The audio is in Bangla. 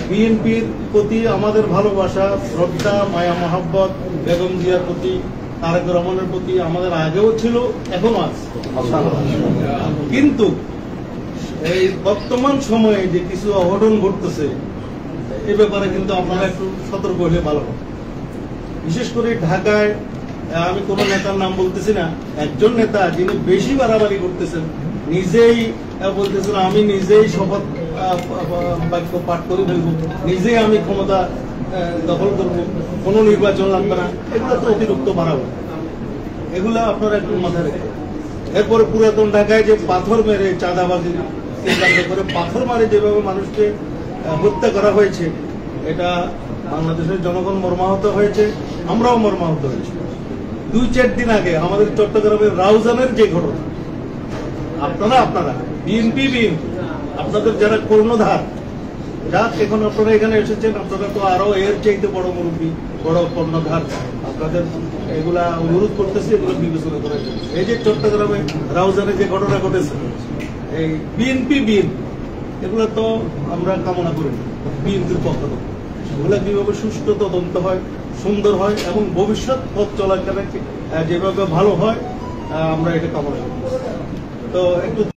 বিএনপির প্রতি আমাদের ভালোবাসা, শ্রদ্ধা, মায়া মহাব্বত বেগম জিয়ার প্রতি, তারেক রহমানের প্রতি আমাদের আগেও ছিল, এখনো আছে। কিন্তু এই বর্তমান সময়ে যে কিছু অঘটন ঘটতেছে এ ব্যাপারে কিন্তু আপনারা একটু সতর্ক হলে ভালো হবে। বিশেষ করে ঢাকায়, আমি কোন নেতার নাম বলতেছি না, একজন নেতা যিনি বেশি বাড়াবাড়ি করতেছেন, নিজেই বলতেছেন আমি নিজেই শপথ বাক্য পাঠ করে ফেলব, নিজেই আমি ক্ষমতা দখল করব, কোন নির্বাচন লাগবে না। এগুলো তো অতিরিক্ত বাড়াবাড়ি, এগুলো আপনারা একটু মাথায় রাখবেন। এরপরে পুরাতন ঢাকায় যে পাথর মেরে চাঁদাবাজি করে পাথর মারে যেভাবে মানুষকে হত্যা করা হয়েছে, এটা বাংলাদেশের জনগণ মর্মাহত হয়েছে, আমরাও মর্মাহত হয়েছি। 2-4 দিন আগে আমাদের চট্টগ্রামের রাউজানের যে ঘটনা, আপনারা বিএনপি আপনাদের যারা কর্ণধার, যাক এখন আপনারা এখানে এসেছেন, আপনারা তো আরো এর চাইতে বড় মুরব্বী, বড় কর্ণধার, আপনাদের এগুলা অনুরোধ করতেছি এগুলো বিবেচনা করার জন্য। এই যে চট্টগ্রামে রাউজানে যে ঘটনা ঘটেছে, এই বিএনপি এগুলো তো আমরা কামনা করি বিএনপির পক্ষ থেকে, এগুলা কিভাবে সুষ্ঠু তদন্ত হয়, সুন্দর হয় এবং ভবিষ্যৎ পথ চলার যেভাবে ভালো হয় আমরা এটা কামনা করি। তো একটু